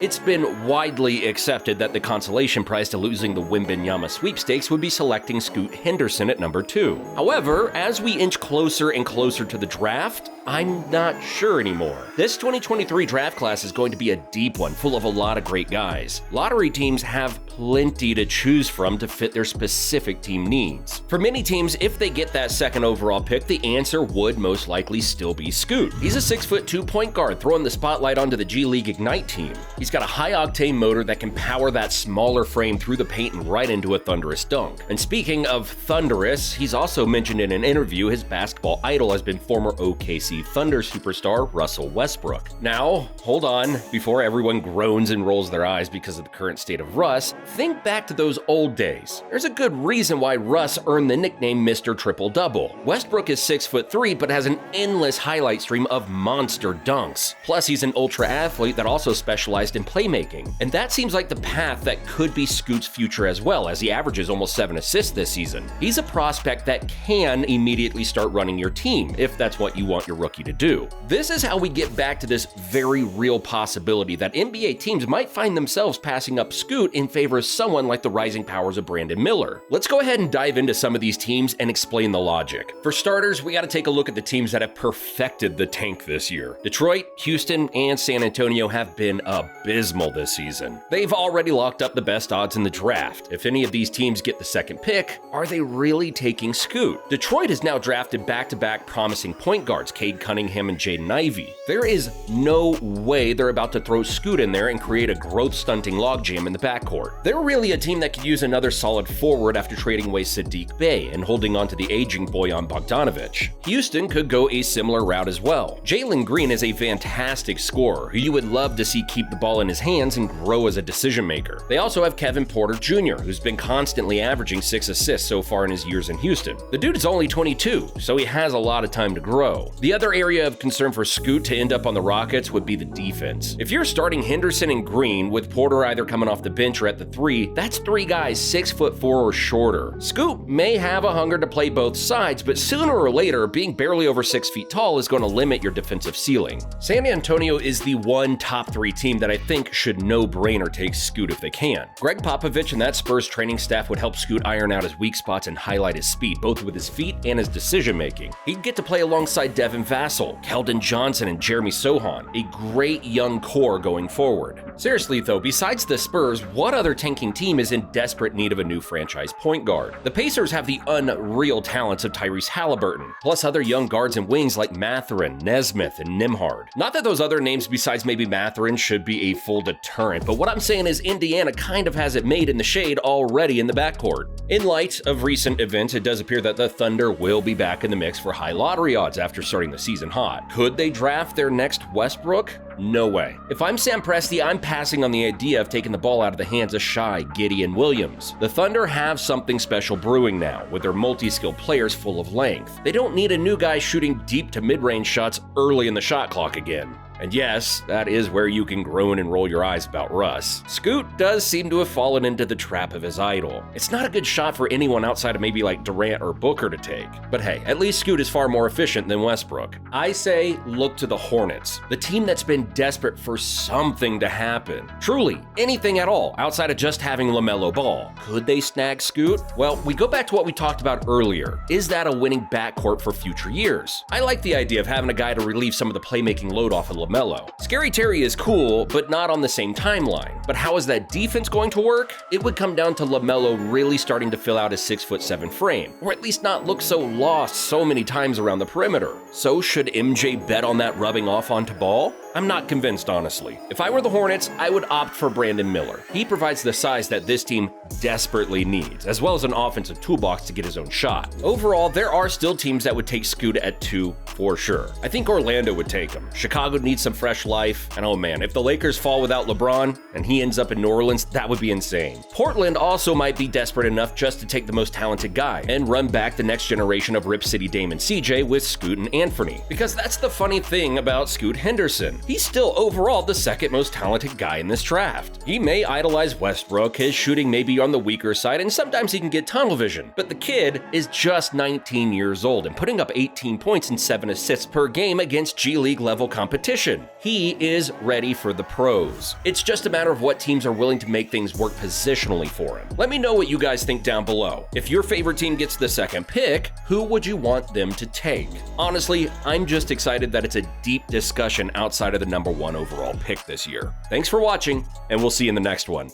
It's been widely accepted that the consolation prize to losing the Wembanyama sweepstakes would be selecting Scoot Henderson at number 2. However, as we inch closer and closer to the draft, I'm not sure anymore. This 2023 draft class is going to be a deep one, full of a lot of great guys. Lottery teams have plenty to choose from to fit their specific team needs. For many teams, if they get that second overall pick, the answer would most likely still be Scoot. He's a 6'2" point guard throwing the spotlight onto the G League Ignite team. He's got a high-octane motor that can power that smaller frame through the paint and right into a thunderous dunk. And speaking of thunderous, he's also mentioned in an interview his basketball idol has been former OKC Thunder superstar Russell Westbrook. Now, hold on, before everyone groans and rolls their eyes because of the current state of Russ, think back to those old days. There's a good reason why Russ earned the nickname Mr. Triple-Double. Westbrook is 6'3", but has an endless highlight stream of monster dunks. Plus, he's an ultra athlete that also specialized in playmaking. And that seems like the path that could be Scoot's future as well, as he averages almost 7 assists this season. He's a prospect that can immediately start running your team, if that's what you want your rookie to do. This is how we get back to this very real possibility that NBA teams might find themselves passing up Scoot in favor of someone like the rising powers of Brandon Miller. Let's go ahead and dive into some of these teams and explain the logic. For starters, we got to take a look at the teams that have perfected the tank this year. Detroit, Houston, and San Antonio have been abysmal this season. They've already locked up the best odds in the draft. If any of these teams get the second pick, are they really taking Scoot? Detroit has now drafted back-to-back promising point guards, Cade Cunningham and Jaden Ivey. There is no way they're about to throw Scoot in there and create a growth-stunting logjam in the backcourt. They're really a team that could use another solid forward after trading away Sadiq Bey and holding on to the aging Bojan Bogdanovic. Houston could go a similar route as well. Jalen Green is a fantastic scorer who you would love to see keep the ball in his hands and grow as a decision maker. They also have Kevin Porter Jr., who's been constantly averaging 6 assists so far in his years in Houston. The dude is only 22, so he has a lot of time to grow. The other area of concern for Scoot to end up on the Rockets would be the defense. If you're starting Henderson and Green, with Porter either coming off the bench or at the 3, that's 3 guys 6'4" or shorter. Scoot may have a hunger to play both sides, but sooner or later, being barely over 6 feet tall is going to limit your defensive ceiling. San Antonio is the one top 3 team that I think should no-brainer take Scoot if they can. Greg Popovich and that Spurs training staff would help Scoot iron out his weak spots and highlight his speed, both with his feet and his decision-making. He'd get to play alongside Devin Vassell, Keldon Johnson, and Jeremy Sohan, a great young core going forward. Seriously though, besides the Spurs, what other tanking team is in desperate need of a new franchise point guard? The Pacers have the unreal talents of Tyrese Halliburton, plus other young guards and wings like Mathurin, Nesmith, and Nimhard. Not that those other names besides maybe Mathurin should be a full deterrent, but what I'm saying is Indiana kind of has it made in the shade already in the backcourt. In light of recent events, it does appear that the Thunder will be back in the mix for high lottery odds after starting the season hot. Could they draft their next Westbrook? No way. If I'm Sam Presti, I'm passing on the idea of taking the ball out of the hands of Shai, Giddey, and Williams. The Thunder have something special brewing now, with their multi-skilled players full of length. They don't need a new guy shooting deep to mid-range shots early in the shot clock again. And yes, that is where you can groan and roll your eyes about Russ. Scoot does seem to have fallen into the trap of his idol. It's not a good shot for anyone outside of maybe like Durant or Booker to take. But hey, at least Scoot is far more efficient than Westbrook. I say look to the Hornets, the team that's been desperate for something to happen. Truly, anything at all outside of just having LaMelo Ball. Could they snag Scoot? Well, we go back to what we talked about earlier. Is that a winning backcourt for future years? I like the idea of having a guy to relieve some of the playmaking load off of LaMelo. Scary Terry is cool, but not on the same timeline. But how is that defense going to work? It would come down to LaMelo really starting to fill out his 6'7" frame, or at least not look so lost so many times around the perimeter. So should MJ bet on that rubbing off onto Ball? I'm not convinced, honestly. If I were the Hornets, I would opt for Brandon Miller. He provides the size that this team desperately needs, as well as an offensive toolbox to get his own shot. Overall, there are still teams that would take Scoot at 2 for sure. I think Orlando would take him. Chicago needs some fresh life, and oh man, if the Lakers fall without LeBron and he ends up in New Orleans, that would be insane. Portland also might be desperate enough just to take the most talented guy and run back the next generation of Rip City Dame and CJ with Scoot and Anthony. Because that's the funny thing about Scoot Henderson. He's still overall the second most talented guy in this draft. He may idolize Westbrook, his shooting may be on the weaker side, and sometimes he can get tunnel vision, but the kid is just 19 years old and putting up 18 points and 7 assists per game against G League level competition. position. He is ready for the pros. It's just a matter of what teams are willing to make things work positionally for him. Let me know what you guys think down below. If your favorite team gets the second pick, who would you want them to take? Honestly, I'm just excited that it's a deep discussion outside of the number 1 overall pick this year. Thanks for watching, and we'll see you in the next one.